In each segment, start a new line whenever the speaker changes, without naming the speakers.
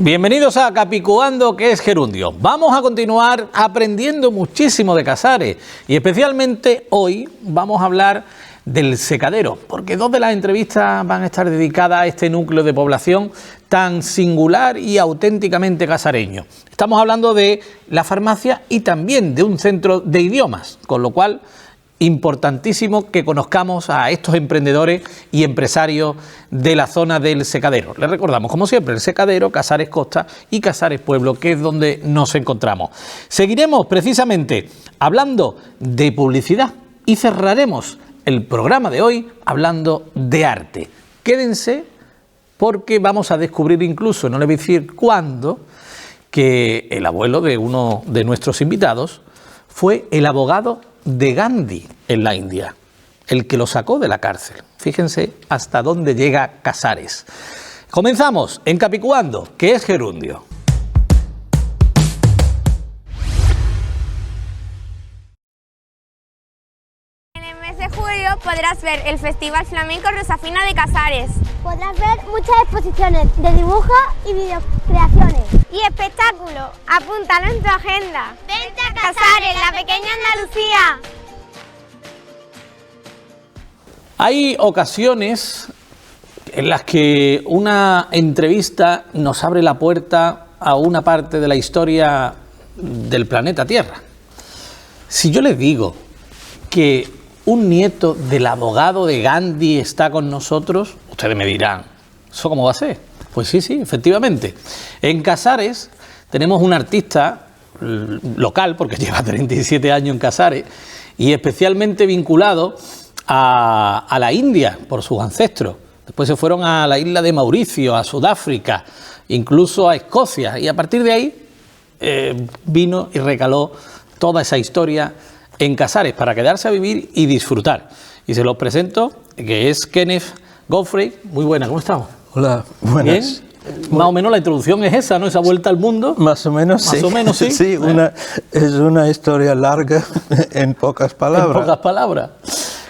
Bienvenidos a Capicuando, que es gerundio. Vamos a continuar aprendiendo muchísimo de Casares y especialmente hoy vamos a hablar del secadero, porque dos de las entrevistas van a estar dedicadas a este núcleo de población tan singular y auténticamente casareño. Estamos hablando de la farmacia y también de un centro de idiomas, con lo cual importantísimo que conozcamos a estos emprendedores y empresarios de la zona del secadero. Les recordamos, como siempre, el secadero, Casares Costa y Casares Pueblo, que es donde nos encontramos. Seguiremos precisamente hablando de publicidad y cerraremos el programa de hoy hablando de arte. Quédense porque vamos a descubrir incluso, no les voy a decir cuándo, que el abuelo de uno de nuestros invitados fue el abogado de Gandhi en la India, el que lo sacó de la cárcel. Fíjense hasta dónde llega Casares. Comenzamos en Capicuando, que es gerundio.
En el mes de julio podrás ver el Festival Flamenco Rosafina de Casares.
Podrás ver muchas exposiciones de dibujo y videocreaciones.
Y espectáculo, apúntalo en tu agenda.
¡Vente a
Casares, la pequeña Andalucía!
Hay ocasiones en las que una entrevista nos abre la puerta a una parte de la historia del planeta Tierra. Si yo les digo que un nieto del abogado de Gandhi está con nosotros, ustedes me dirán, ¿eso cómo va a ser? Pues sí, efectivamente. En Casares tenemos un artista local, porque lleva 37 años en Casares, y especialmente vinculado a la India por sus ancestros. Después se fueron a la isla de Mauricio, a Sudáfrica, incluso a Escocia, y a partir de ahí vino y recaló toda esa historia en Casares para quedarse a vivir y disfrutar. Y se los presento, que es Kenneth Godfrey. Muy buena, ¿cómo estamos?
Hola, buenas.
Bien. Más o menos la introducción es esa, ¿no? Esa vuelta al mundo.
Más o menos, sí.
Más o menos, sí.
Sí, es una historia larga en pocas palabras.
En pocas palabras.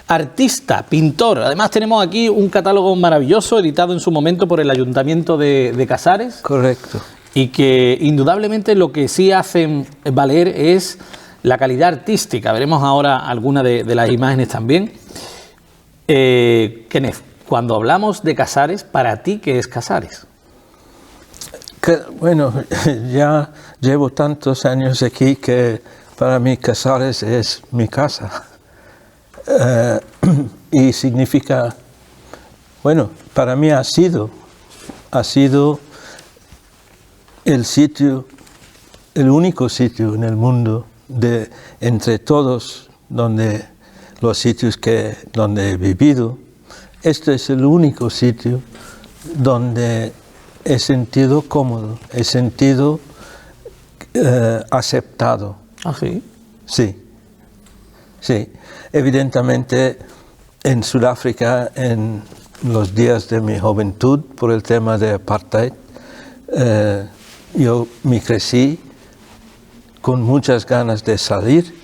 Artista, pintor. Además tenemos aquí un catálogo maravilloso editado en su momento por el Ayuntamiento de Casares.
Correcto.
Y que indudablemente lo que sí hacen valer es la calidad artística. Veremos ahora algunas de las imágenes también. Kenneth, cuando hablamos de Casares, ¿para ti qué es Casares?
Bueno, ya llevo tantos años aquí que para mí Casares es mi casa. Y significa, bueno, para mí ha sido el sitio, el único sitio en el mundo entre todos los sitios donde he vivido. Este es el único sitio donde he sentido cómodo, he sentido aceptado.
¿Ah, sí?
Sí. Evidentemente en Sudáfrica, en los días de mi juventud, por el tema de apartheid, yo me crecí con muchas ganas de salir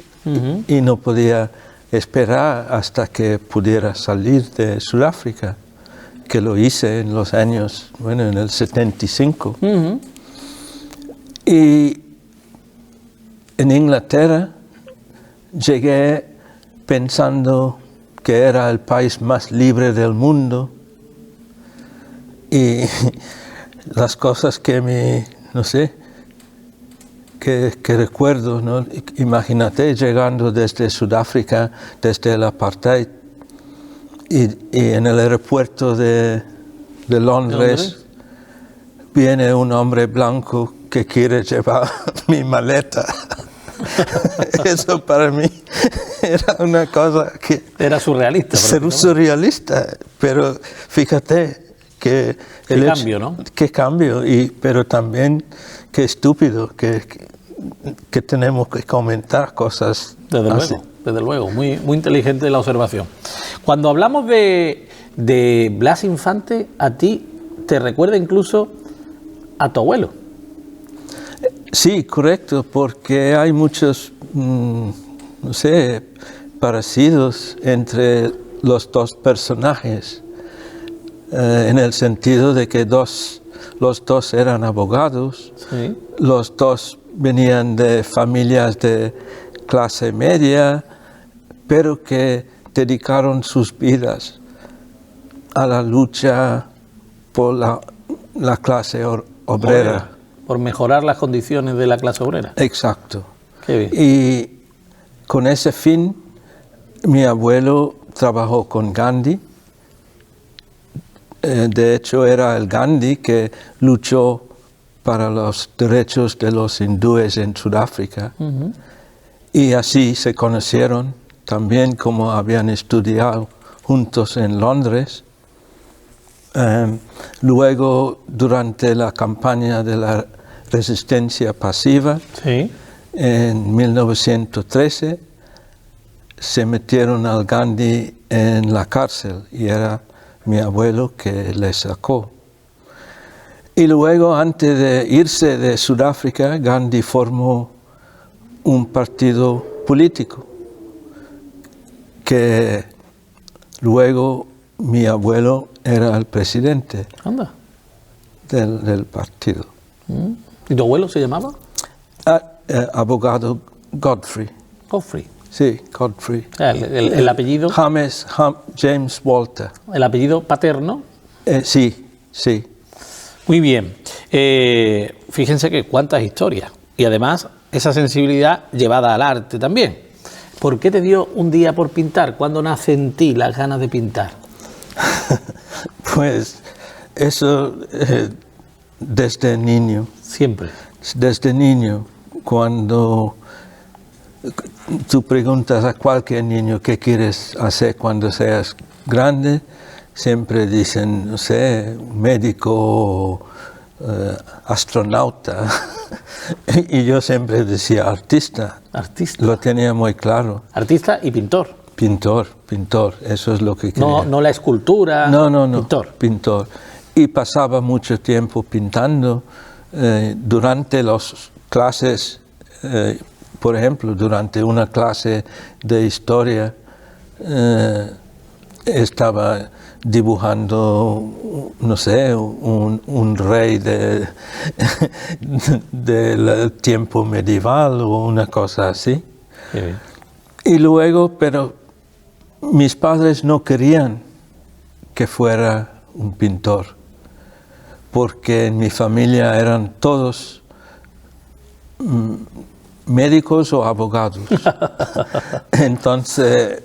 y no podía esperar hasta que pudiera salir de Sudáfrica, que lo hice en los años, en el 75. Y en Inglaterra llegué pensando que era el país más libre del mundo y las cosas que que recuerdo, ¿no? Imagínate llegando desde Sudáfrica, desde el apartheid, y en el aeropuerto de Londres viene un hombre blanco que quiere llevar mi maleta. Eso para mí era una cosa que...
Era surrealista.
Ser surrealista, pero fíjate que...
Qué cambio, ¿no?
Qué cambio, pero también qué estúpido que tenemos que comentar cosas así.
Desde luego, muy inteligente la observación. Cuando hablamos de Blas Infante, a ti te recuerda incluso a tu abuelo.
Sí, correcto, porque hay muchos, parecidos entre los dos personajes, en el sentido de que dos los dos eran abogados,
Sí.
los dos venían de familias de clase media, pero que dedicaron sus vidas a la lucha por la clase obrera.
Por mejorar las condiciones de la clase obrera.
Exacto.
Qué bien.
Y con ese fin, mi abuelo trabajó con Gandhi. De hecho, era el Gandhi que luchó para los derechos de los hindúes en Sudáfrica. Y así se conocieron también, como habían estudiado juntos en Londres. Luego, durante la campaña de la resistencia pasiva,
Sí.
en 1913, se metieron al Gandhi en la cárcel y era mi abuelo que le sacó. Y luego, antes de irse de Sudáfrica, Gandhi formó un partido político que luego mi abuelo era el presidente
Anda.
del partido.
¿Y tu abuelo se llamaba?
Abogado Godfrey.
Godfrey.
Sí, Godfrey.
El apellido,
James Walter.
el apellido paterno.
Sí, sí.
Muy bien. Fíjense que cuántas historias. Y además, esa sensibilidad llevada al arte también. ¿Por qué te dio un día por pintar? ¿Cuándo nace en ti las ganas de pintar?
Pues eso desde niño.
Siempre.
Desde niño, cuando tú preguntas a cualquier niño qué quieres hacer cuando seas grande, siempre dicen, no sé, médico o astronauta. Y yo siempre decía artista.
Artista.
Lo tenía muy claro.
Artista y pintor.
Pintor, eso es lo que quería.
No la escultura.
No.
Pintor.
Y pasaba mucho tiempo pintando. Durante las clases, por ejemplo, durante una clase de historia, estaba dibujando, no sé, un rey del tiempo medieval o una cosa así.
Qué bien.
Y luego, pero mis padres no querían que fuera un pintor, porque en mi familia eran todos médicos o abogados. Entonces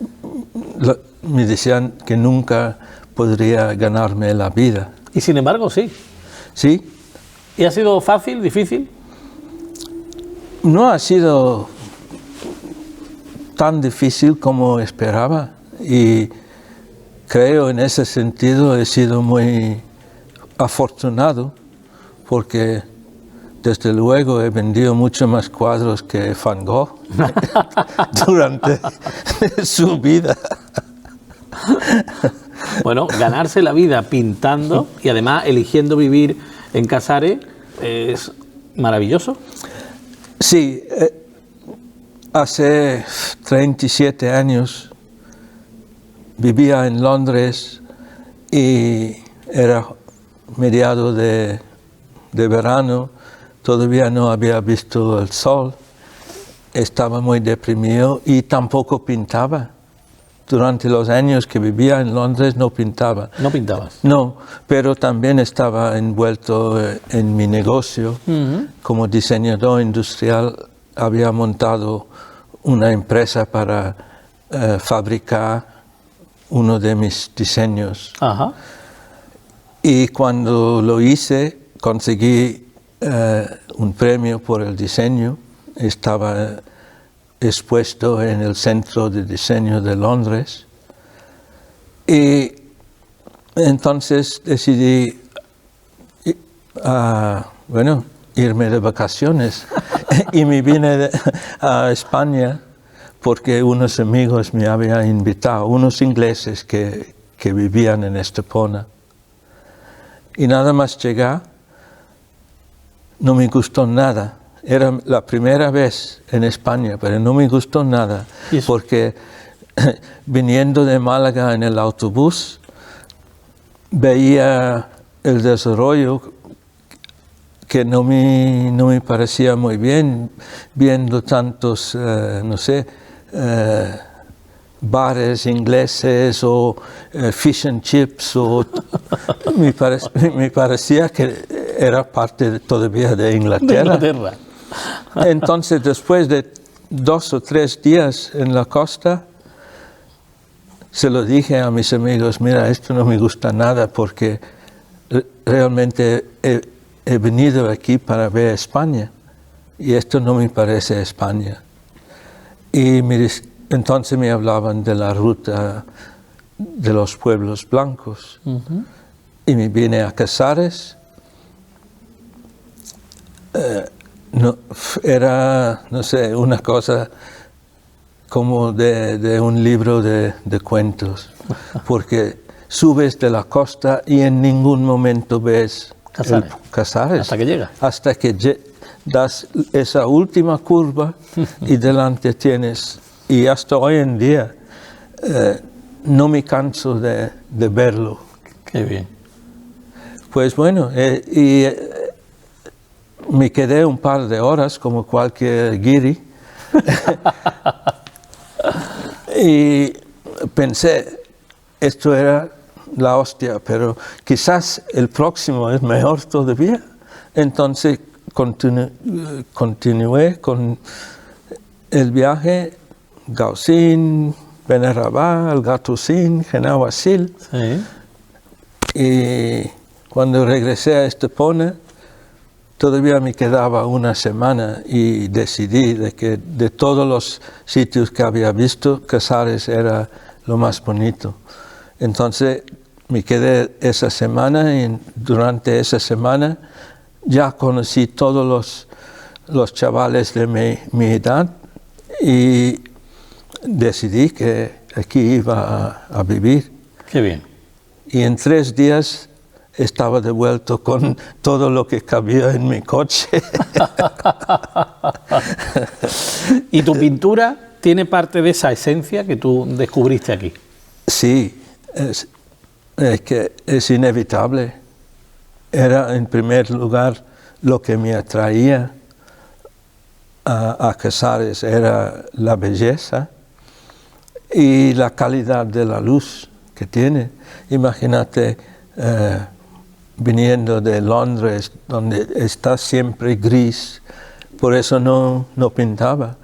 me decían que nunca podría ganarme la vida.
Y sin embargo, sí.
¿Sí?
¿Y ha sido fácil, difícil?
No ha sido tan difícil como esperaba y creo en ese sentido he sido muy afortunado porque desde luego he vendido mucho más cuadros que Van Gogh durante su vida.
Bueno, ganarse la vida pintando y además eligiendo vivir en Casares es maravilloso.
Sí, hace 37 años vivía en Londres y era mediado de verano, todavía no había visto el sol, estaba muy deprimido y tampoco pintaba. Durante los años que vivía en Londres no pintaba.
¿No pintabas?
No, pero también estaba envuelto en mi negocio. Como diseñador industrial había montado una empresa para fabricar uno de mis diseños.
Ajá.
Y cuando lo hice, conseguí un premio por el diseño. Estaba expuesto en el Centro de Diseño de Londres. Y entonces decidí, irme de vacaciones. Y me vine a España porque unos amigos me habían invitado, unos ingleses que vivían en Estepona. Y nada más llegar, no me gustó nada. Era la primera vez en España, pero no me gustó nada, porque viniendo de Málaga en el autobús, veía el desarrollo que no me parecía muy bien viendo tantos, no sé, bares ingleses o fish and chips, o me parecía que era parte todavía de Inglaterra. Entonces, después de 2 o 3 días en la costa, se lo dije a mis amigos: mira, esto no me gusta nada porque realmente he venido aquí para ver España y esto no me parece España. Y entonces me hablaban de la ruta de los pueblos blancos. Y me vine a Casares. Era, no sé, una cosa como de un libro de cuentos, porque subes de la costa y en ningún momento ves Casares.
Hasta que llega.
Hasta que das esa última curva y delante tienes, y hasta hoy en día no me canso de verlo.
Qué bien.
Pues bueno, me quedé un par de horas como cualquier guiri y pensé, esto era la hostia, pero quizás el próximo es mejor todavía. Entonces continué con el viaje: Gaucín, Benarrabal, Gatosín, Genahuasil.
Sí.
Y cuando regresé a Estepona, todavía me quedaba una semana y decidí de que de todos los sitios que había visto, Casares era lo más bonito. Entonces me quedé esa semana y durante esa semana ya conocí todos los chavales de mi edad y decidí que aquí iba a vivir.
Qué bien.
Y en 3 días estaba devuelto con todo lo que cabía en mi coche.
¿Y tu pintura tiene parte de esa esencia que tú descubriste aquí?
Sí, es que es inevitable. Era en primer lugar lo que me atraía a Casares, era la belleza y la calidad de la luz que tiene. Imagínate viniendo de Londres, donde está siempre gris, por eso no pintaba.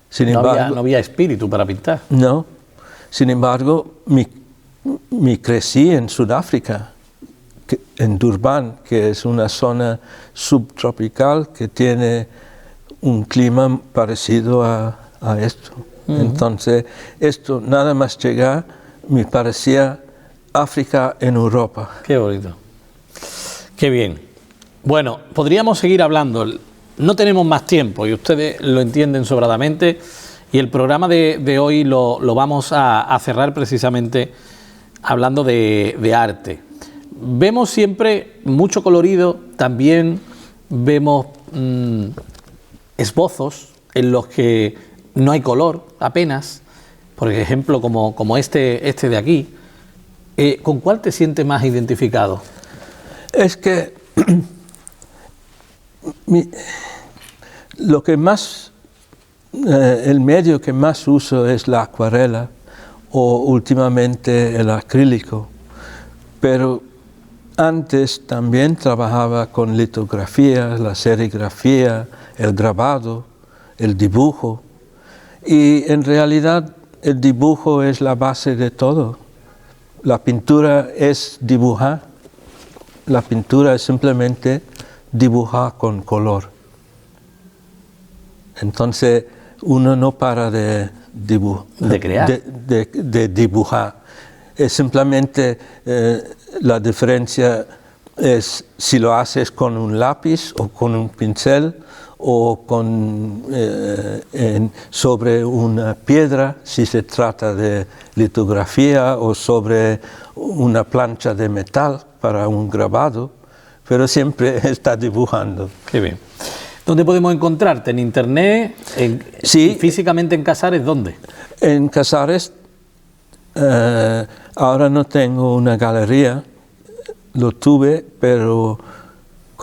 Sin embargo,
no había espíritu para pintar.
No. Sin embargo, me crecí en Sudáfrica, en Durban, que es una zona subtropical que tiene un clima parecido a esto. Entonces, esto nada más llegar, me parecía África en Europa.
Qué bonito. Qué bien. Bueno, podríamos seguir hablando. No tenemos más tiempo y ustedes lo entienden sobradamente. Y el programa de hoy lo vamos a cerrar precisamente hablando de arte. Vemos siempre mucho colorido, también vemos esbozos en los que no hay color apenas, por ejemplo como este de aquí. ¿Con cuál te sientes más identificado?
Es que lo que más, el medio que más uso es la acuarela o últimamente el acrílico, pero antes también trabajaba con litografía, la serigrafía, el grabado, el dibujo, y en realidad el dibujo es la base de todo. La pintura es dibujar, la pintura es simplemente dibujar con color. Entonces uno no para de
crear,
de dibujar. Es simplemente la diferencia es si lo haces con un lápiz o con un pincel o sobre una piedra, si se trata de litografía, o sobre una plancha de metal para un grabado, pero siempre está dibujando.
Qué bien. ¿Dónde podemos encontrarte? ¿En internet?
Sí.
¿Físicamente en Casares? ¿Dónde?
En Casares ahora no tengo una galería, lo tuve, pero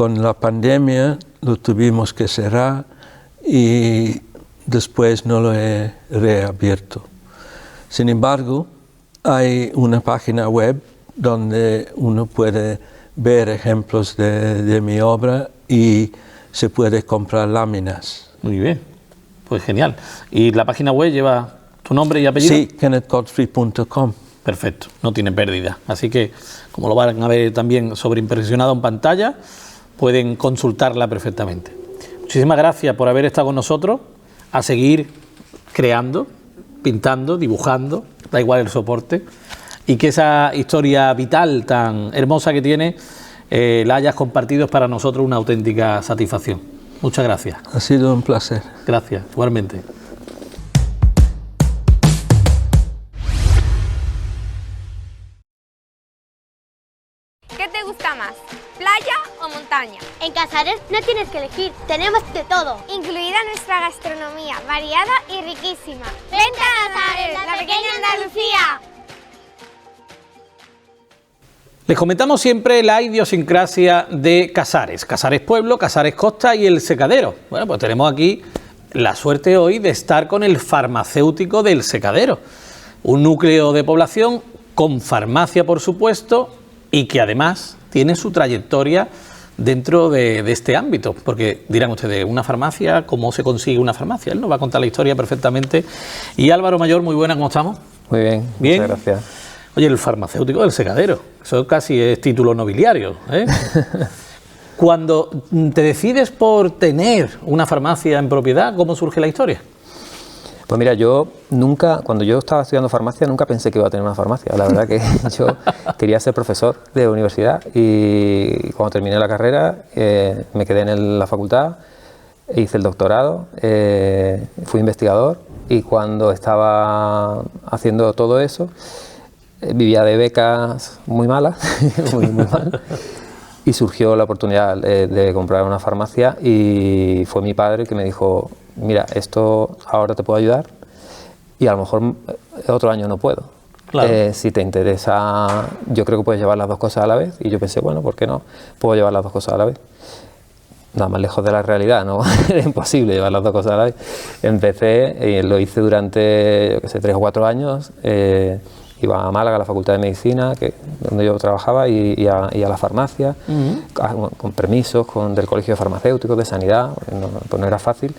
con la pandemia lo tuvimos que cerrar y después no lo he reabierto. Sin embargo, hay una página web donde uno puede ver ejemplos de mi obra y se puede comprar láminas.
Muy bien, pues genial. ¿Y la página web lleva tu nombre y apellido?
Sí, kennethgodfrey.com.
Perfecto, no tiene pérdida. Así que, como lo van a ver también sobreimpresionado en pantalla, pueden consultarla perfectamente. Muchísimas gracias por haber estado con nosotros, a seguir creando, pintando, dibujando, da igual el soporte, y que esa historia vital tan hermosa que tiene la hayas compartido es para nosotros una auténtica satisfacción. Muchas gracias.
Ha sido un placer.
Gracias, igualmente.
¿Qué te gusta más, playa o montaña?
En Casares no tienes que elegir, tenemos de todo.
Incluida nuestra gastronomía, variada y riquísima. ¡Vente a Casares, la pequeña Andalucía!
Les comentamos siempre la idiosincrasia de Casares. Casares Pueblo, Casares Costa y El Secadero. Bueno, pues tenemos aquí la suerte hoy de estar con el farmacéutico del Secadero. Un núcleo de población con farmacia, por supuesto, y que además tiene su trayectoria dentro de este ámbito. Porque dirán ustedes, ¿una farmacia? ¿Cómo se consigue una farmacia? Él nos va a contar la historia perfectamente. Y Álvaro Mayor, muy buena, ¿cómo estamos?
Muy bien,
Bien.
muchas gracias.
Oye, el farmacéutico del Secadero, eso casi es título nobiliario, ¿eh? Cuando te decides por tener una farmacia en propiedad, ¿cómo surge la historia?
Pues mira, yo nunca, cuando yo estaba estudiando farmacia, nunca pensé que iba a tener una farmacia. La verdad que yo quería ser profesor de universidad y cuando terminé la carrera me quedé en la facultad, hice el doctorado, fui investigador y cuando estaba haciendo todo eso, vivía de becas muy malas, muy mal, y surgió la oportunidad de comprar una farmacia y fue mi padre que me dijo, mira, esto ahora te puedo ayudar y a lo mejor otro año no puedo.
Claro.
Si te interesa, yo creo que puedes llevar las dos cosas a la vez. Y yo pensé, bueno, ¿por qué no? Puedo llevar las dos cosas a la vez. Nada más lejos de la realidad, ¿no? Era imposible llevar las dos cosas a la vez. Empecé, lo hice durante, yo qué sé, 3 o 4 años. Iba a Málaga, a la Facultad de Medicina, donde yo trabajaba, y a la farmacia, con permisos del Colegio de Farmacéuticos, de Sanidad, pues no era fácil.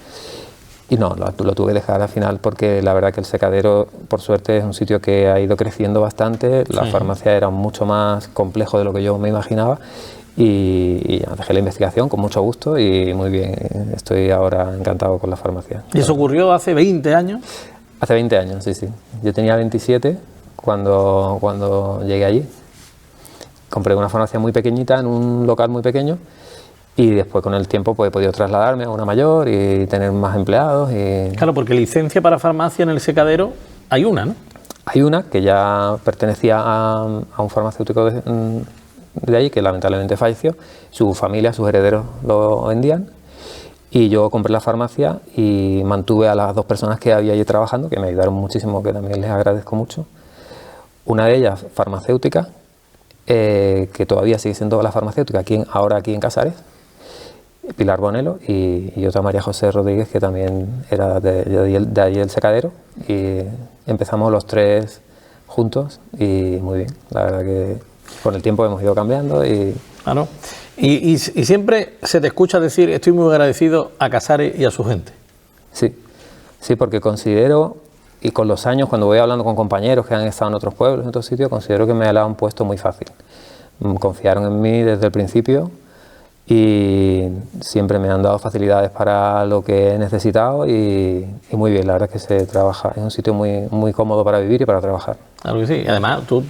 Y no, lo tuve que dejar al final porque la verdad que el Secadero, por suerte, es un sitio que ha ido creciendo bastante. La farmacia era mucho más complejo de lo que yo me imaginaba. Y ya, dejé la investigación con mucho gusto y muy bien, estoy ahora encantado con la farmacia.
¿Y eso ocurrió hace 20 años?
Hace 20 años, sí. Yo tenía 27 cuando llegué allí. Compré una farmacia muy pequeñita en un local muy pequeño y después con el tiempo pues, he podido trasladarme a una mayor y tener más empleados.
Claro, porque licencia para farmacia en el Secadero hay una, ¿no?
Hay una que ya pertenecía a un farmacéutico de allí que lamentablemente falleció. Su familia, sus herederos lo vendían y yo compré la farmacia y mantuve a las 2 personas que había allí trabajando, que me ayudaron muchísimo, que también les agradezco mucho. Una de ellas farmacéutica, que todavía sigue siendo la farmacéutica ahora aquí en Casares, Pilar Bonelo, y otra María José Rodríguez, que también era de allí del Secadero, y empezamos los 3 juntos y muy bien, la verdad que con el tiempo hemos ido cambiando y...
Claro. Y siempre se te escucha decir, estoy muy agradecido a Casares y a su gente.
Sí, porque considero, y con los años, cuando voy hablando con compañeros que han estado en otros pueblos, en otros sitios, considero que me la han puesto muy fácil. Confiaron en mí desde el principio y siempre me han dado facilidades para lo que he necesitado y muy bien, la verdad es que se trabaja, es un sitio muy, muy cómodo para vivir y para trabajar.
Claro que sí, además tú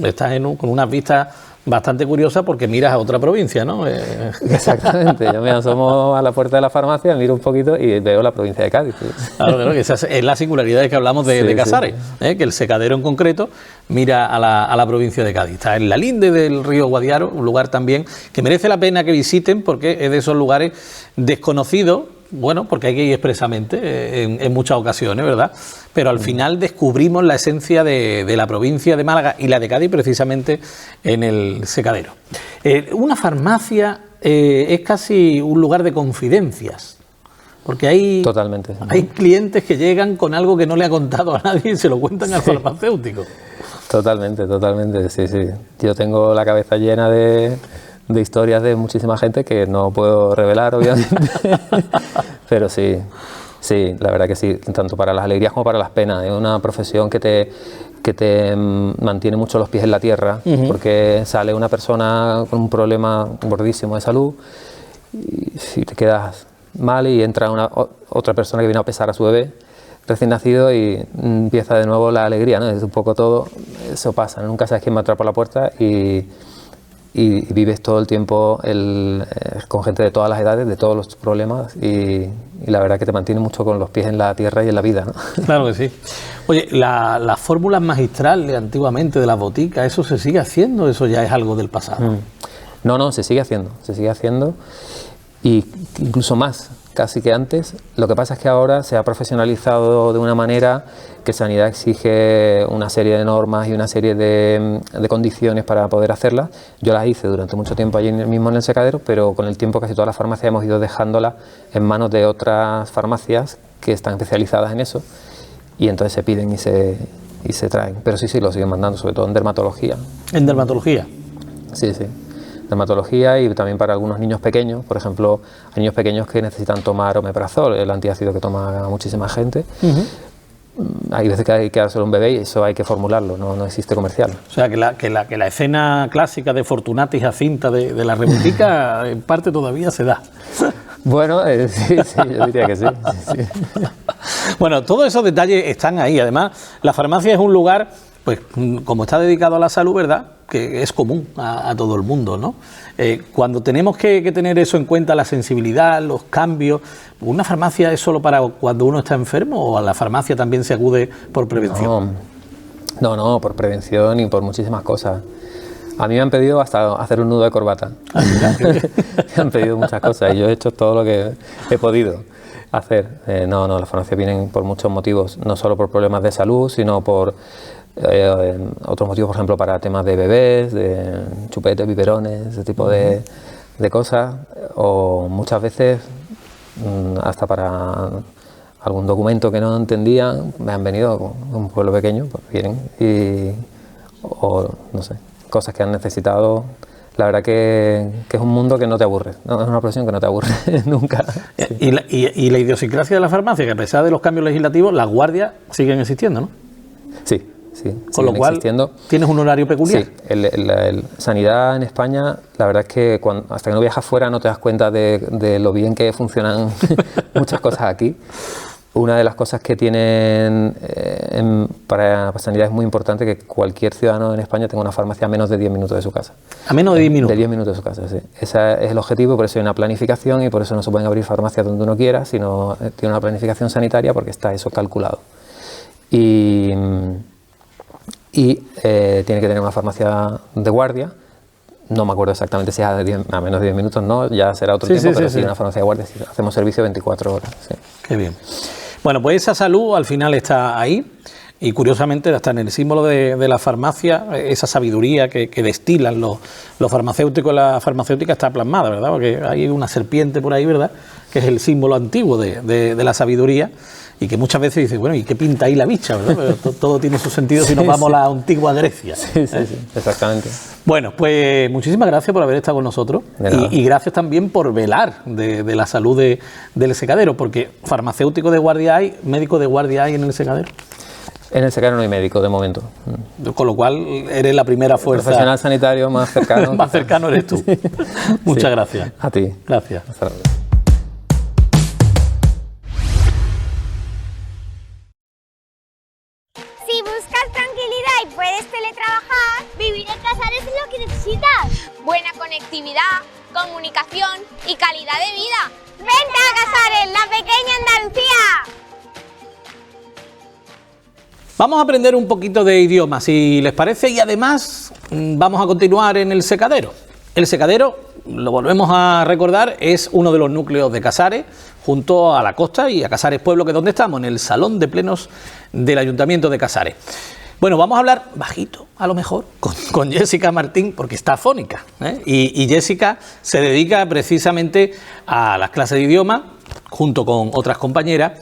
estás con unas vistas bastante curiosas porque miras a otra provincia, ¿no?
Exactamente, yo me asomo a la puerta de la farmacia, miro un poquito y veo la provincia de Cádiz.
Claro, que esa es la singularidad de que hablamos de Casares, que el Secadero en concreto mira a la provincia de Cádiz. Está en la linde del río Guadiaro, un lugar también que merece la pena que visiten porque es de esos lugares desconocidos. Bueno, porque hay que ir expresamente en muchas ocasiones, ¿verdad? Pero al final descubrimos la esencia de la provincia de Málaga y la de Cádiz precisamente en el Secadero. Una farmacia es casi un lugar de confidencias. Porque
Totalmente.
hay clientes que llegan con algo que no le ha contado a nadie y se lo cuentan al farmacéutico.
Totalmente, sí, sí. Yo tengo la cabeza llena de historias de muchísima gente que no puedo revelar, obviamente. Pero sí, la verdad que sí, tanto para las alegrías como para las penas. Es una profesión que te mantiene mucho los pies en la tierra, porque sale una persona con un problema gordísimo de salud y te quedas mal y entra otra persona que viene a pesar a su bebé recién nacido y empieza de nuevo la alegría, ¿no? Es un poco todo, eso pasa, ¿no? Nunca sabes quién va a entrar por la puerta y vives todo el tiempo con gente de todas las edades, de todos los problemas y la verdad que te mantiene mucho con los pies en la tierra y en la vida, ¿no?
Claro que sí. Oye, las fórmulas magistrales antiguamente de las boticas, ¿eso se sigue haciendo? ¿Eso ya es algo del pasado?
No, se sigue haciendo y incluso más casi que antes. Lo que pasa es que ahora se ha profesionalizado de una manera que Sanidad exige una serie de normas y una serie de condiciones para poder hacerlas. Yo las hice durante mucho tiempo allí mismo en el secadero, pero con el tiempo casi todas las farmacias hemos ido dejándolas en manos de otras farmacias que están especializadas en eso y entonces se piden y se traen. Pero sí, lo siguen mandando, sobre todo en dermatología.
¿En dermatología?
Sí. Dermatología y también para algunos niños pequeños, por ejemplo, hay niños pequeños que necesitan tomar omeprazol, el antiácido que toma muchísima gente. Hay veces que hay que dárselo a un bebé y eso hay que formularlo, no existe comercial.
O sea, que la escena clásica de Fortunata y Jacinta de la rebotica en parte todavía se da.
Bueno, sí, yo diría que sí.
Bueno, todos esos detalles están ahí. Además, la farmacia es un lugar, pues como está dedicado a la salud, ¿verdad?, que es común a todo el mundo, ¿no? Cuando tenemos que tener eso en cuenta, la sensibilidad, los cambios, ¿una farmacia es solo para cuando uno está enfermo o a la farmacia también se acude por prevención?
No, por prevención y por muchísimas cosas. A mí me han pedido hasta hacer un nudo de corbata. Me han pedido muchas cosas y yo he hecho todo lo que he podido hacer. Las farmacias vienen por muchos motivos, no solo por problemas de salud, sino por otros motivos, por ejemplo, para temas de bebés, de chupetes, biberones, ese tipo de cosas, o muchas veces hasta para algún documento que no entendían, me han venido con un pueblo pequeño, pues vienen o no sé, cosas que han necesitado. La verdad que es un mundo que no te aburre, ¿no? Es una profesión que no te aburre nunca. Sí.
Y la idiosincrasia de la farmacia, que a pesar de los cambios legislativos, las guardias siguen existiendo, ¿no?
Sí.
Con lo cual, ¿tienes un horario peculiar?
Sí, Sanidad en España, la verdad es que hasta que no viajas fuera no te das cuenta de lo bien que funcionan muchas cosas aquí. Una de las cosas que tienen para Sanidad es muy importante que cualquier ciudadano en España tenga una farmacia a menos de 10 minutos de su casa.
¿A menos de 10 minutos?
De 10 minutos de su casa, sí. Ese es el objetivo, por eso hay una planificación y por eso no se pueden abrir farmacias donde uno quiera, sino tiene una planificación sanitaria porque está eso calculado. Y tiene que tener una farmacia de guardia. No me acuerdo exactamente si es a menos de 10 minutos, no, ya será otro tiempo, pero sí, una farmacia de guardia, sí, hacemos servicio 24 horas. Sí.
Qué bien. Bueno, pues esa salud al final está ahí y curiosamente hasta en el símbolo de la farmacia, esa sabiduría que destilan los farmacéuticos, la farmacéutica está plasmada, ¿verdad? Porque hay una serpiente por ahí, ¿verdad?, que es el símbolo antiguo de la sabiduría. Y que muchas veces dices, bueno, ¿y qué pinta ahí la bicha? ¿Verdad? Pero todo tiene su sentido si nos vamos a la antigua Grecia.
Sí, exactamente.
Bueno, pues muchísimas gracias por haber estado con nosotros y gracias también por velar de la salud del secadero, porque farmacéutico de guardia hay, médico de guardia hay en el secadero.
En el secadero no hay médico de momento.
Con lo cual eres la primera fuerza.
El profesional sanitario más cercano.
Más cercano eres tú. Muchas gracias.
A ti.
Gracias.
Hasta luego.
Vivir en Casares es lo que necesitas. Buena conectividad, comunicación y calidad de vida. ¡Vente a Casares, la pequeña Andalucía!
Vamos a aprender un poquito de idioma, si les parece, y además vamos a continuar en el secadero. El secadero, lo volvemos a recordar, es uno de los núcleos de Casares, junto a la costa y a Casares Pueblo, que es donde estamos, en el Salón de Plenos del Ayuntamiento de Casares. Bueno, vamos a hablar bajito, a lo mejor, con Jessica Martín, porque está afónica, ¿eh? Y Jessica se dedica precisamente a las clases de idioma, junto con otras compañeras,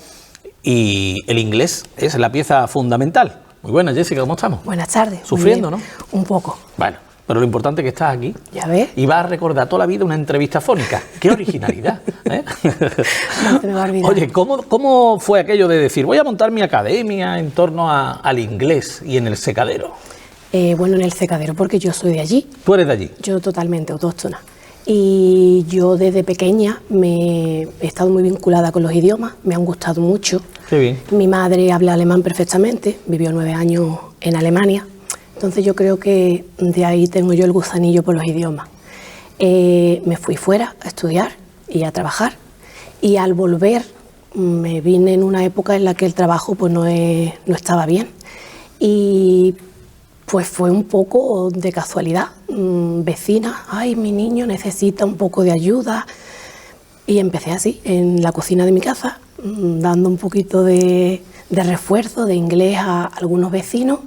y el inglés es la pieza fundamental. Muy buenas, Jessica, ¿cómo estamos?
Buenas tardes.
Sufriendo, ¿no?
Un poco.
Bueno, pero lo importante es que estás aquí.
Ya ves.
Y vas a recordar toda la vida una entrevista fónica. ¡Qué originalidad! ¿Eh?
No se me va a olvidar.
Oye, ¿cómo fue aquello de decir, voy a montar mi academia en torno al inglés y en el secadero?
Bueno, en el secadero, porque yo soy de allí.
¿Tú eres de allí?
Yo totalmente autóctona. Y yo desde pequeña he estado muy vinculada con los idiomas, me han gustado mucho.
Qué bien.
Mi madre habla alemán perfectamente, vivió 9 años en Alemania. Entonces yo creo que de ahí tengo yo el gusanillo por los idiomas. Me fui fuera a estudiar y a trabajar. Y al volver me vine en una época en la que el trabajo pues no estaba bien. Y pues fue un poco de casualidad. Vecina, ay, mi niño necesita un poco de ayuda. Y empecé así, en la cocina de mi casa, dando un poquito de refuerzo de inglés a algunos vecinos.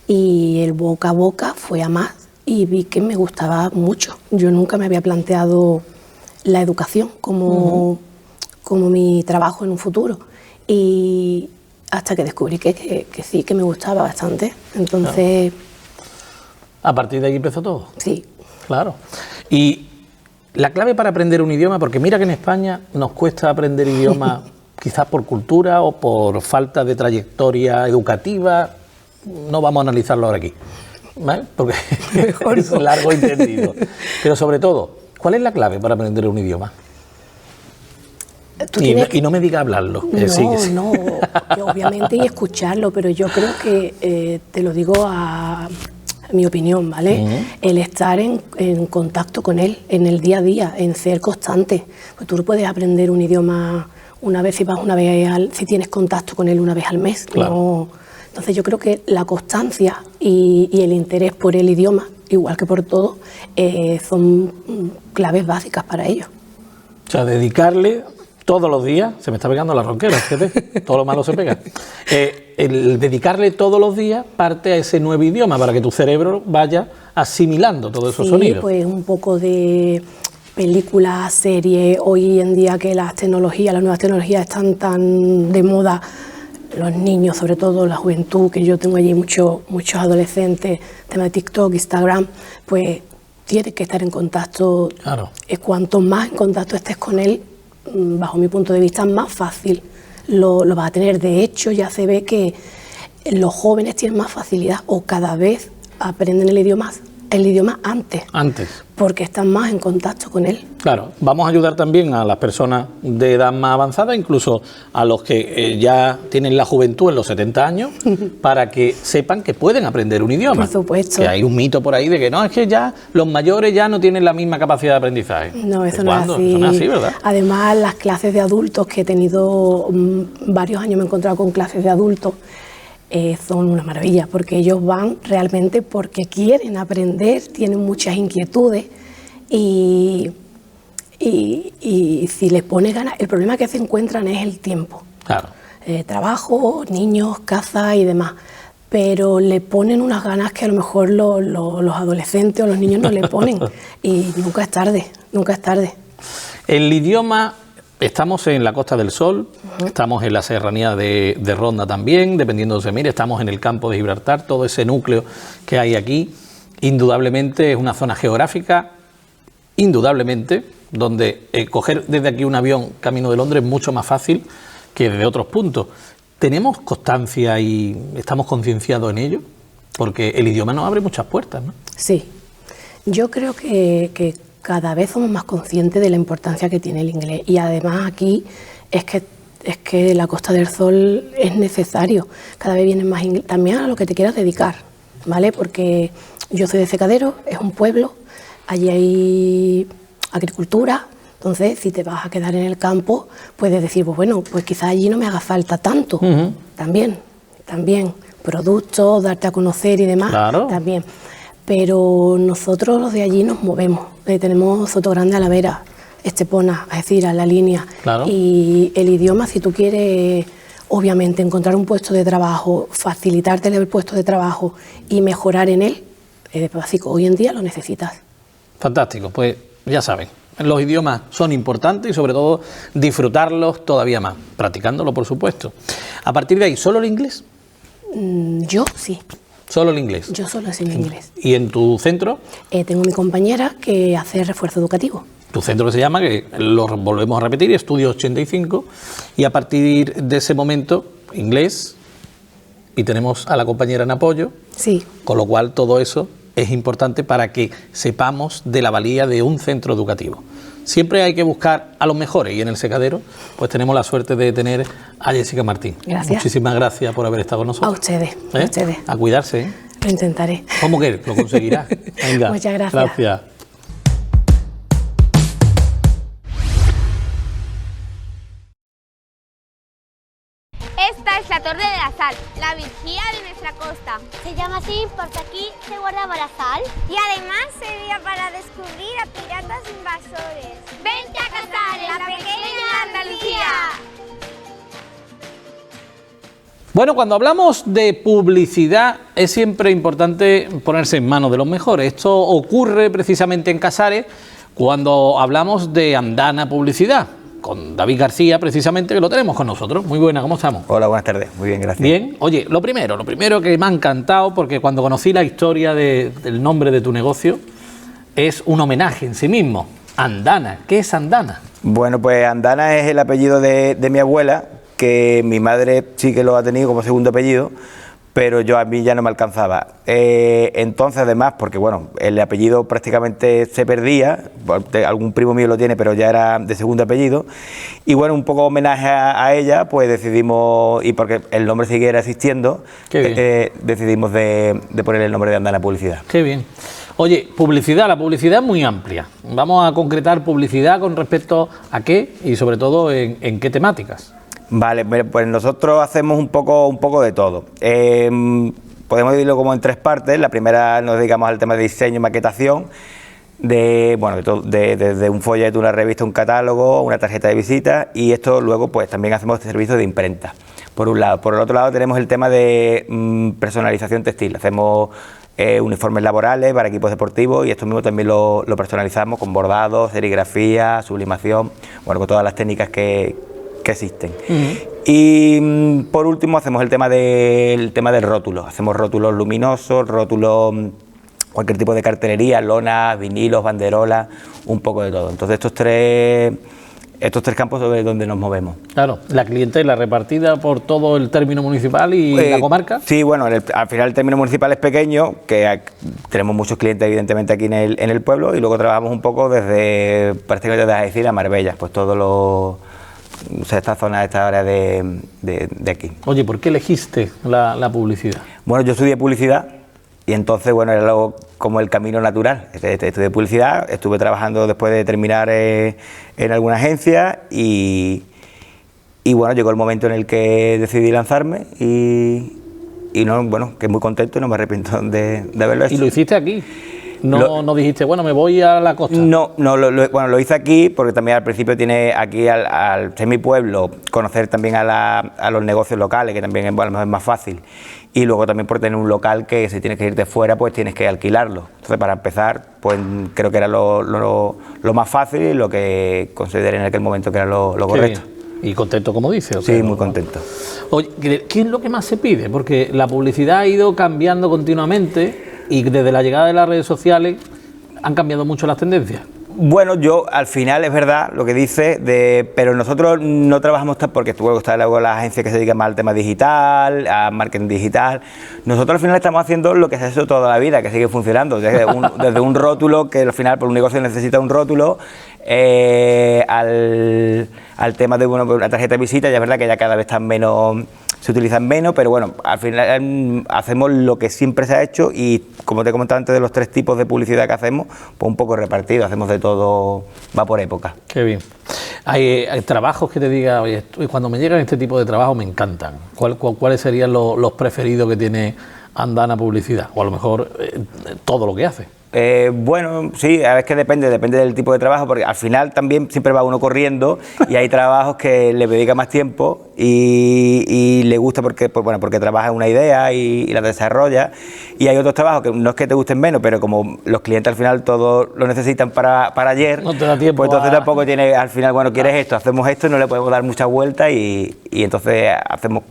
Y el boca a boca fue a más y vi que me gustaba mucho. Yo nunca me había planteado la educación como mi trabajo en un futuro. Y hasta que descubrí que sí, que me gustaba bastante. Entonces...
Claro. A partir de ahí empezó todo.
Sí.
Claro. Y la clave para aprender un idioma, porque mira que en España nos cuesta aprender idiomas quizás por cultura o por falta de trayectoria educativa. No vamos a analizarlo ahora aquí, ¿vale? Porque es largo y entendido. Pero sobre todo, ¿cuál es la clave para aprender un idioma? Y no me diga hablarlo.
No, obviamente, y escucharlo, pero yo creo que, te lo digo a mi opinión, ¿vale? El estar en contacto con él, en el día a día, en ser constante. Pues tú no puedes aprender un idioma una vez si vas si tienes contacto con él una vez al mes.
Claro.
No. Entonces yo creo que la constancia y el interés por el idioma, igual que por todo, son claves básicas para ello.
O sea, dedicarle todos los días, se me está pegando la ronquera, fíjate, todo lo malo se pega. El dedicarle todos los días parte a ese nuevo idioma para que tu cerebro vaya asimilando todos esos sonidos.
Pues un poco de películas, series, hoy en día que las nuevas tecnologías están tan de moda, los niños, sobre todo la juventud, que yo tengo allí muchos adolescentes, tema de TikTok, Instagram, pues tienes que estar en contacto.
Claro.
Cuanto más en contacto estés con él, bajo mi punto de vista, más fácil lo vas a tener. De hecho, ya se ve que los jóvenes tienen más facilidad o cada vez aprenden el idioma antes, porque están más en contacto con él.
Claro, vamos a ayudar también a las personas de edad más avanzada, incluso a los que ya tienen la juventud en los 70 años, para que sepan que pueden aprender un idioma.
Por supuesto.
Que hay un mito por ahí de que no, es que ya los mayores ya no tienen la misma capacidad de aprendizaje.
No, eso no es así.
Eso no es así, ¿verdad?
Además, las clases de adultos, que he tenido varios años, me he encontrado con clases de adultos, son una maravilla, porque ellos van realmente porque quieren aprender, tienen muchas inquietudes y si les pone ganas, el problema que se encuentran es el tiempo.
Claro.
Trabajo, niños, casa y demás, pero le ponen unas ganas que a lo mejor los adolescentes o los niños no le ponen y nunca es tarde, nunca es tarde.
El idioma... Estamos en la Costa del Sol, estamos en la serranía de Ronda también, dependiendo de donde se mire, estamos en el campo de Gibraltar, todo ese núcleo que hay aquí, indudablemente es una zona geográfica, indudablemente, donde coger desde aquí un avión camino de Londres es mucho más fácil que desde otros puntos. ¿Tenemos constancia y estamos concienciados en ello? Porque el idioma nos abre muchas puertas, ¿no?
Sí, yo creo que cada vez somos más conscientes de la importancia que tiene el inglés y además aquí es que la Costa del Sol es necesario, cada vez vienen más inglés, también a lo que te quieras dedicar, ¿vale? Porque yo soy de Secadero, es un pueblo, allí hay agricultura, entonces si te vas a quedar en el campo puedes decir, pues bueno, pues quizás allí no me haga falta tanto, también, productos, darte a conocer y demás,
claro.
También. Pero nosotros los de allí nos movemos, tenemos Sotogrande a la Vera, Estepona, es decir, a la línea.
Claro.
Y el idioma, si tú quieres Obviamente encontrar un puesto de trabajo, facilitarte el puesto de trabajo y mejorar en él, es básico, hoy en día lo necesitas.
Fantástico, pues ya saben, los idiomas son importantes y sobre todo disfrutarlos todavía más, practicándolo por supuesto. A partir de ahí, ¿solo el inglés?
Yo sí,
Solo el inglés.
yo solo enseño inglés.
¿Y en tu centro?
Tengo mi compañera que hace refuerzo educativo.
Tu centro que se llama, que lo volvemos a repetir, Estudio 85, y a partir de ese momento, inglés, y tenemos a la compañera en apoyo,
Sí,
con lo cual todo eso es importante para que sepamos de la valía de un centro educativo. Siempre hay que buscar a los mejores y en el secadero pues tenemos la suerte de tener a Jessica Martín.
Gracias.
Muchísimas gracias por haber estado con
a
nosotros.
ustedes,
¿Eh?
a ustedes.
A cuidarse, ¿eh?
Lo intentaré.
¿Cómo que lo conseguirá? Venga.
Muchas gracias.
Gracias.
Esta es la Torre de la Sal, la vigía de nuestra costa.
Se llama así porque aquí se guardaba la sal.
Y además servía para descubrir a piratas invasores. ¡Vente a Casares, la pequeña Andalucía!
Bueno, cuando hablamos de publicidad es siempre importante ponerse en manos de los mejores. Esto ocurre precisamente en Casares cuando hablamos de Andana Publicidad, con David García precisamente, que lo tenemos con nosotros. Muy buena, ¿cómo estamos?
Hola, buenas tardes. Muy bien, gracias.
Bien. Oye, lo primero que me ha encantado, porque cuando conocí la historia del nombre de tu negocio, es un homenaje en sí mismo. Andana. ¿Qué es Andana?
Bueno, pues Andana es el apellido de mi abuela, que mi madre sí que lo ha tenido como segundo apellido, pero yo a mí ya no me alcanzaba. Entonces, además, porque bueno, el apellido prácticamente se perdía, algún primo mío lo tiene, pero ya era de segundo apellido, y bueno, un poco homenaje a ella, pues decidimos, y porque el nombre siguiera existiendo, decidimos de ponerle el nombre de Andana Publicidad.
Qué bien. Oye, publicidad, la publicidad es muy amplia. Vamos a concretar publicidad con respecto a qué y sobre todo en qué temáticas.
Vale, pues nosotros hacemos un poco de todo. Podemos dividirlo como en tres partes. La primera nos dedicamos al tema de diseño y maquetación, desde un folleto, una revista, un catálogo, una tarjeta de visita, y esto luego pues también hacemos servicios de imprenta, por un lado. Por el otro lado tenemos el tema de personalización textil. Hacemos uniformes laborales para equipos deportivos y esto mismo también lo personalizamos con bordados, serigrafía, sublimación, bueno, con todas las técnicas que existen. Y por último hacemos el tema del rótulo. Hacemos rótulos luminosos, rótulos, cualquier tipo de cartelería, lonas, vinilos, banderolas, un poco de todo. Entonces estos tres campos sobre donde nos movemos.
Claro, la clientela repartida por todo el término municipal y la comarca.
Sí, bueno, al final el término municipal es pequeño, que tenemos muchos clientes evidentemente aquí en el pueblo, y luego trabajamos un poco desde prácticamente desde Algeciras a Marbella, pues esta zona, esta área de aquí.
Oye, ¿por qué elegiste la publicidad?
Bueno, yo estudié publicidad y entonces, bueno, era como el camino natural. Estudié publicidad, estuve trabajando después de terminar en alguna agencia y bueno, llegó el momento en el que decidí lanzarme y no, bueno, que muy contento y no me arrepiento de haberlo hecho.
¿Y lo hiciste aquí? No dijiste, bueno, me voy a la costa.
No, lo hice aquí porque también al principio tiene aquí, al ser mi pueblo, conocer también a los negocios locales, que también es más fácil. Y luego también por tener un local que si tienes que irte fuera, pues tienes que alquilarlo. Entonces, para empezar, pues creo que era lo más fácil y lo que consideré en aquel momento que era lo correcto.
Bien. ¿Y contento, como dices?
Sí, muy contento.
Oye, ¿qué es lo que más se pide? Porque la publicidad ha ido cambiando continuamente y desde la llegada de las redes sociales han cambiado mucho las tendencias.
Bueno, yo al final es verdad lo que dice, pero nosotros no trabajamos porque luego está luego la agencia que se dedica más al tema digital, a marketing digital. Nosotros al final estamos haciendo lo que se ha hecho toda la vida, que sigue funcionando, desde un rótulo, que al final por un negocio necesita un rótulo, al tema de una tarjeta de visita. Ya es verdad que ya cada vez se utilizan menos, pero bueno, al final hacemos lo que siempre se ha hecho y, como te he comentado antes, de los tres tipos de publicidad que hacemos, pues un poco repartido, hacemos de todo, va por época.
Qué bien. Hay trabajos que te diga, oye, cuando me llegan este tipo de trabajo me encantan. ¿Cuáles serían los preferidos que tiene Andana Publicidad? O a lo mejor todo lo que hace.
Bueno, sí, a veces que depende del tipo de trabajo, porque al final también siempre va uno corriendo y hay trabajos que le dedica más tiempo y le gusta porque, pues, bueno, porque trabaja en una idea y la desarrolla, y hay otros trabajos que no es que te gusten menos, pero como los clientes al final todo lo necesitan para ayer,
no te da tiempo,
pues entonces tampoco tiene, al final, bueno, quieres esto, hacemos esto y no le podemos dar mucha vuelta y entonces hacemos...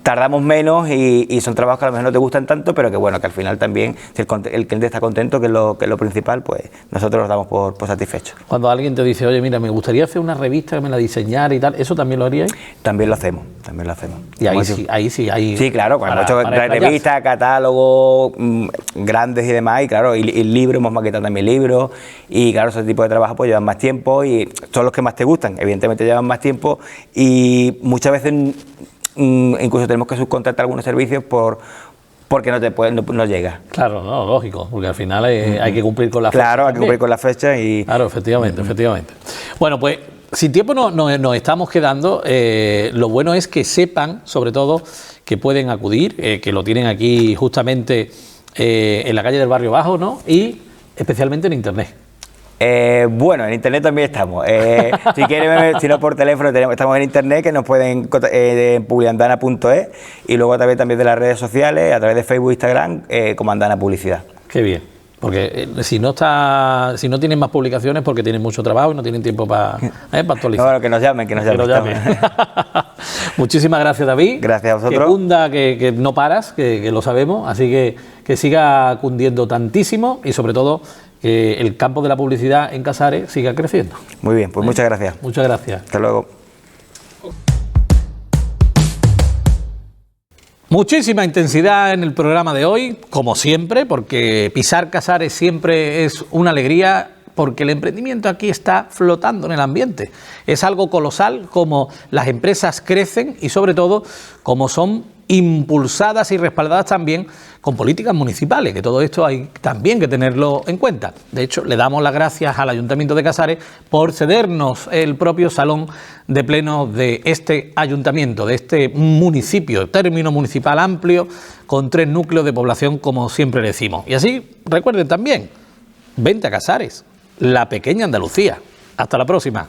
tardamos menos y son trabajos que a lo mejor no te gustan tanto, pero que bueno, que al final también, si el cliente está contento, que es lo principal, pues nosotros nos damos por satisfechos.
Cuando alguien te dice, oye, mira, me gustaría hacer una revista que me la diseñara y tal, ¿eso también lo haríais?
También lo hacemos, también lo hacemos.
Y ahí sí.
Sí, claro, cuando hemos hecho revistas, catálogos grandes y demás, y claro, y libros, hemos maquetado también libros, y claro, ese tipo de trabajo pues llevan más tiempo y son los que más te gustan, evidentemente llevan más tiempo y muchas veces... incluso tenemos que subcontratar algunos servicios porque no llega.
Claro, no, lógico, porque al final hay que cumplir con la fecha.
Claro, hay que cumplir con la fecha y...
Claro, efectivamente. Bueno, pues sin tiempo nos estamos quedando. Lo bueno es que sepan, sobre todo, que pueden acudir, que lo tienen aquí justamente en la calle del Barrio Bajo, ¿no? Y especialmente en Internet.
Bueno, en internet también estamos. Si quieren, si no por teléfono, estamos en internet, que nos pueden en publiandana.es, y luego también de las redes sociales, a través de Facebook e Instagram, como Andana Publicidad.
Qué bien, porque si no tienen más publicaciones porque tienen mucho trabajo y no tienen tiempo para actualizar.
Bueno, que nos llamen.
Muchísimas gracias, David.
Gracias a vosotros.
Que cunda, que no paras, que lo sabemos, así que siga cundiendo tantísimo y sobre todo que el campo de la publicidad en Casares siga creciendo.
Muy bien, pues muchas gracias.
Muchas gracias.
Hasta luego.
Muchísima intensidad en el programa de hoy, como siempre, porque pisar Casares siempre es una alegría, porque el emprendimiento aquí está flotando en el ambiente. Es algo colosal como las empresas crecen y sobre todo como son impulsadas y respaldadas también con políticas municipales, que todo esto hay también que tenerlo en cuenta. De hecho, le damos las gracias al Ayuntamiento de Casares por cedernos el propio salón de pleno de este ayuntamiento, de este municipio, término municipal amplio, con 3 núcleos de población, como siempre decimos. Y así, recuerden también, vente a Casares, la pequeña Andalucía. Hasta la próxima.